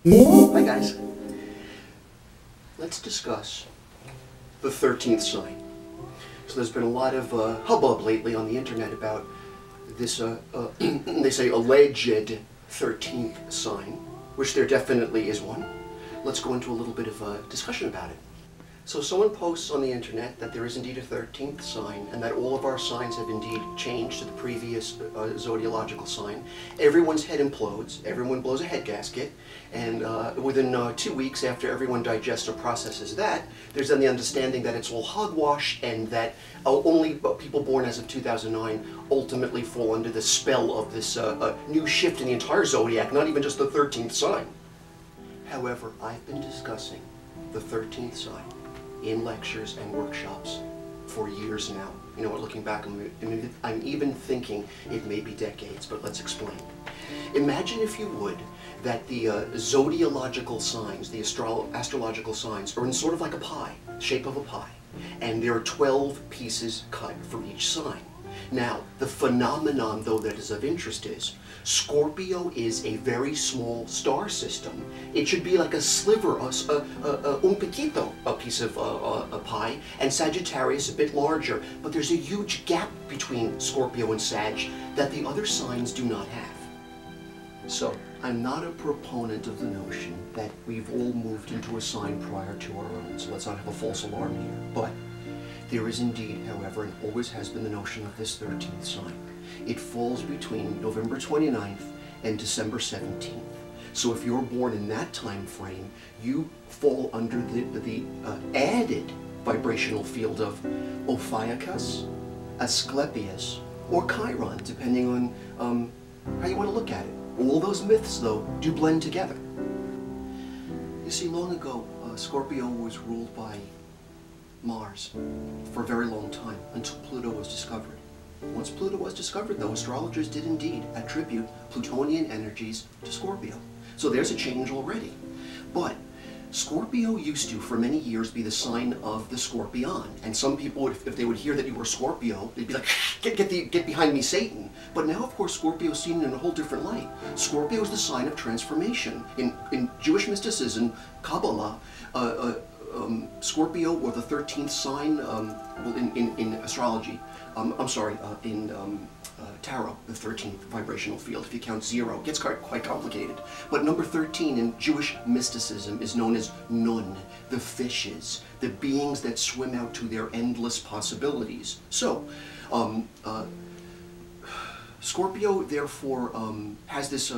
Hi guys. Let's discuss the 13th sign. So there's been a lot of hubbub lately on the internet about this, they say, alleged 13th sign, which there definitely is one. Let's go into a little bit of a discussion about it. So someone posts on the internet that there is indeed a 13th sign and that all of our signs have indeed changed to the previous zodiological sign. Everyone's head implodes, everyone blows a head gasket, and within 2 weeks after everyone digests or processes that, there's then the understanding that it's all hogwash and that only people born as of 2009 ultimately fall under the spell of this new shift in the entire zodiac, not even just the 13th sign. However, I've been discussing the 13th sign in lectures and workshops for years now. You know what, looking back, I'm even thinking it may be decades, but let's explain. Imagine, if you would, that the zodiological signs, the astrological signs, are in sort of like a pie, shape of a pie, and there are 12 pieces cut for each sign. Now, the phenomenon, though, that is of interest is Scorpio is a very small star system. It should be like a sliver, un poquito, a piece of a pie, and Sagittarius a bit larger. But there's a huge gap between Scorpio and Sag that the other signs do not have. So, I'm not a proponent of the notion that we've all moved into a sign prior to our own, so let's not have a false alarm here. But there is indeed, however, and always has been the notion of this 13th sign. It falls between November 29th and December 17th. So if you're born in that time frame, you fall under the added vibrational field of Ophiuchus, Asclepius, or Chiron, depending on how you want to look at it. All those myths, though, do blend together. You see, long ago, Scorpio was ruled by Mars for a very long time, until Pluto was discovered. Once Pluto was discovered, though, astrologers did indeed attribute Plutonian energies to Scorpio. So there's a change already. But Scorpio used to, for many years, be the sign of the Scorpion. And some people, if they would hear that you were Scorpio, they'd be like, get behind me, Satan. But now, of course, Scorpio is seen in a whole different light. Scorpio is the sign of transformation. In Jewish mysticism, Kabbalah, Scorpio, or the 13th sign, well, in astrology, in tarot, the 13th vibrational field, if you count 0, it gets quite complicated. But number 13 in Jewish mysticism is known as Nun, the fishes, the beings that swim out to their endless possibilities. So, Scorpio, therefore, has this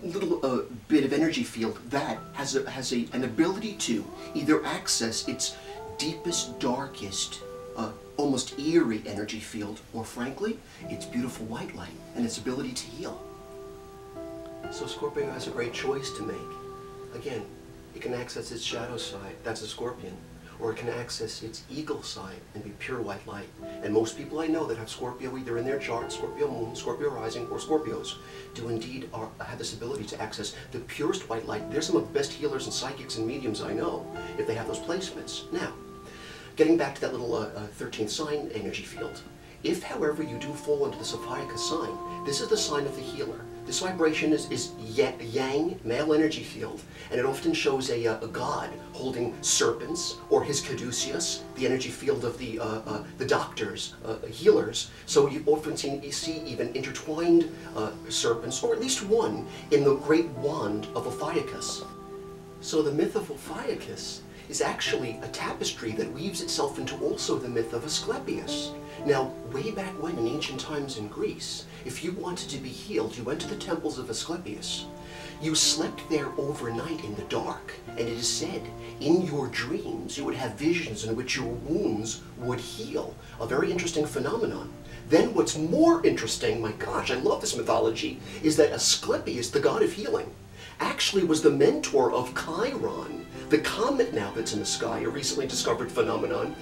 little bit of energy field that has an ability to either access its deepest, darkest, almost eerie energy field, or frankly, its beautiful white light and its ability to heal. So Scorpio has a great choice to make. Again, it can access its shadow side, that's a Scorpion, or it can access its eagle side and be pure white light. And most people I know that have Scorpio either in their chart, Scorpio moon, Scorpio rising, or Scorpios, do indeed have this ability to access the purest white light. They're some of the best healers and psychics and mediums I know, if they have those placements. Now, getting back to that little 13th sign energy field. If, however, you do fall into the Ophiuchus sign, this is the sign of the healer. This vibration is yang, male energy field, and it often shows a god holding serpents, or his caduceus, the energy field of the doctors, healers. So you often see even intertwined serpents, or at least one, in the great wand of Ophiuchus. So the myth of Ophiuchus is actually a tapestry that weaves itself into also the myth of Asclepius. Now, way back when, in ancient times in Greece, if you wanted to be healed, you went to the temples of Asclepius. You slept there overnight in the dark, and it is said, in your dreams, you would have visions in which your wounds would heal. A very interesting phenomenon. Then what's more interesting, my gosh, I love this mythology, is that Asclepius, the god of healing, actually was the mentor of Chiron, the comet now that's in the sky, a recently discovered phenomenon.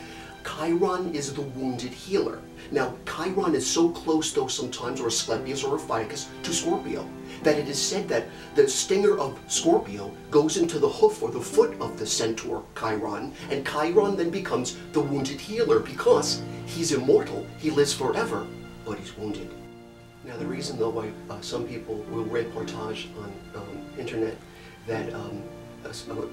Chiron is the wounded healer. Now, Chiron is so close, though, sometimes, or Asclepius or Ophiuchus, to Scorpio, that it is said that the stinger of Scorpio goes into the hoof or the foot of the centaur Chiron, and Chiron then becomes the wounded healer because he's immortal, he lives forever, but he's wounded. Now, the reason, though, why some people will reportage on internet that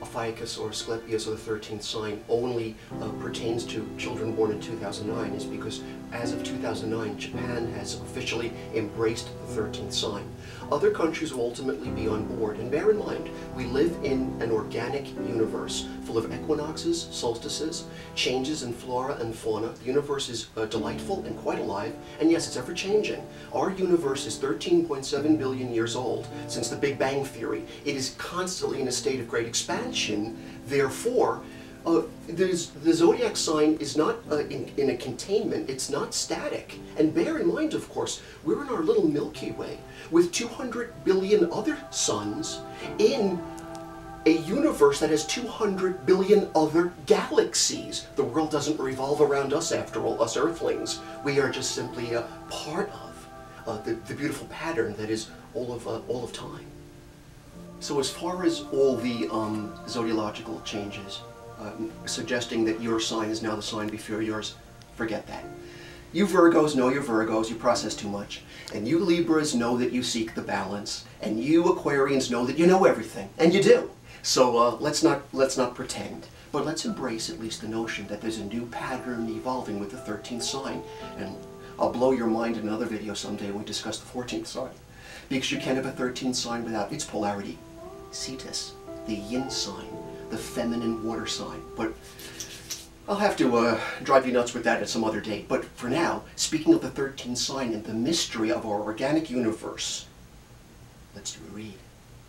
Ophiuchus or Asclepius or the 13th sign only pertains to children born in 2009 is because as of 2009, Japan has officially embraced the 13th sign. Other countries will ultimately be on board, and bear in mind, we live in an organic universe full of equinoxes, solstices, changes in flora and fauna. The universe is delightful and quite alive, and yes, it's ever-changing. Our universe is 13.7 billion years old since the Big Bang Theory. It is constantly in a state of great expansion. Therefore, the zodiac sign is not in a containment, it's not static. And bear in mind, of course, we're in our little Milky Way with 200 billion other suns in a universe that has 200 billion other galaxies. The world doesn't revolve around us, after all, us Earthlings. We are just simply a part of the beautiful pattern that is all of time. So as far as all the zodiological changes, suggesting that your sign is now the sign before yours, forget that. You Virgos know you're Virgos, you process too much. And you Libras know that you seek the balance. And you Aquarians know that you know everything. And you do. So let's not pretend. But let's embrace at least the notion that there's a new pattern evolving with the 13th sign. And I'll blow your mind in another video someday when we discuss the 14th sign. Because you can't have a 13th sign without its polarity. Cetus, the yin sign, the feminine water sign. But I'll have to drive you nuts with that at some other date. But for now, speaking of the 13th sign and the mystery of our organic universe, let's do a read.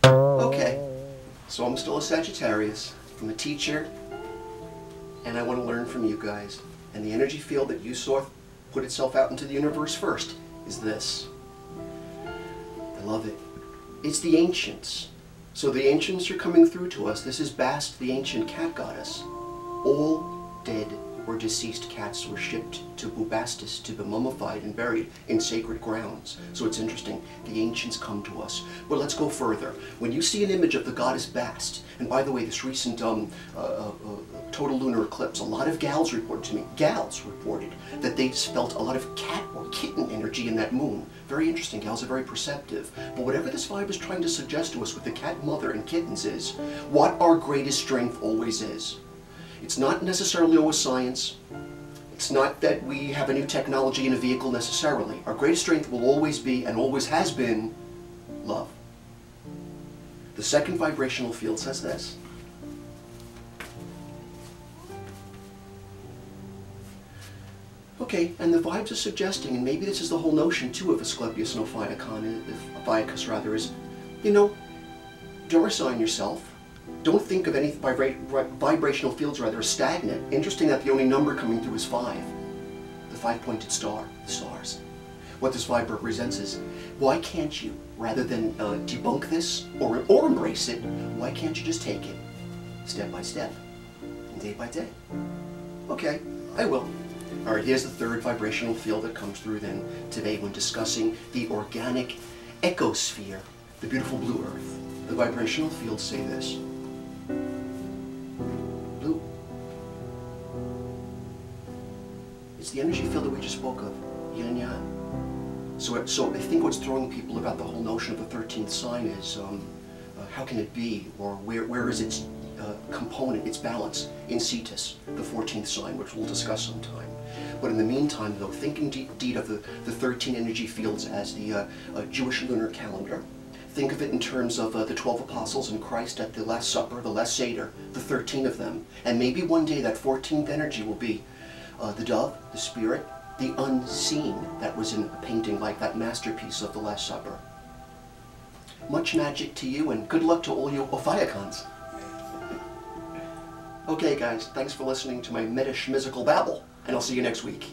Okay, so I'm still a Sagittarius. I'm a teacher, and I want to learn from you guys. And the energy field that you saw put itself out into the universe first is this. I love it. It's the ancients. So the ancients are coming through to us. This is Bast, the ancient cat goddess. All dead or deceased cats were shipped to Bubastis to be mummified and buried in sacred grounds. So it's interesting, the ancients come to us. But let's go further. When you see an image of the goddess Bast, and by the way, this recent total lunar eclipse, a lot of gals reported to me, that they just felt a lot of cat or kitten energy in that moon. Very interesting, gals are very perceptive. But whatever this vibe is trying to suggest to us with the cat mother and kittens is what our greatest strength always is. It's not necessarily always science. It's not that we have a new technology in a vehicle necessarily. Our greatest strength will always be, and always has been, love. The second vibrational field says this. Okay, and the vibes are suggesting, and maybe this is the whole notion too of Asclepius and Ophiuchus rather, is, you know, don't resign yourself. Don't think of any vibrational fields rather as stagnant. Interesting that the only number coming through is 5. The 5-pointed star, the stars. What this vibe represents is, why can't you, rather than debunk this or embrace it, why can't you just take it step by step and day by day? Okay, I will. Alright, here's the third vibrational field that comes through then today when discussing the organic ecosphere, the beautiful blue earth. The vibrational fields say this. Blue. It's the energy field that we just spoke of, yin and yang. So I think what's throwing people about the whole notion of the 13th sign is, how can it be, or where is its component, its balance, in Cetus, the 14th sign, which we'll discuss sometime. But in the meantime, though, think indeed of the 13 energy fields as the Jewish lunar calendar. Think of it in terms of the 12 apostles and Christ at the Last Supper, the Last Seder, the 13 of them. And maybe one day that 14th energy will be the dove, the spirit, the unseen that was in a painting like that masterpiece of the Last Supper. Much magic to you, and good luck to all you Ophiuchons. Okay guys, thanks for listening to my meta-schmizzical babble, and I'll see you next week.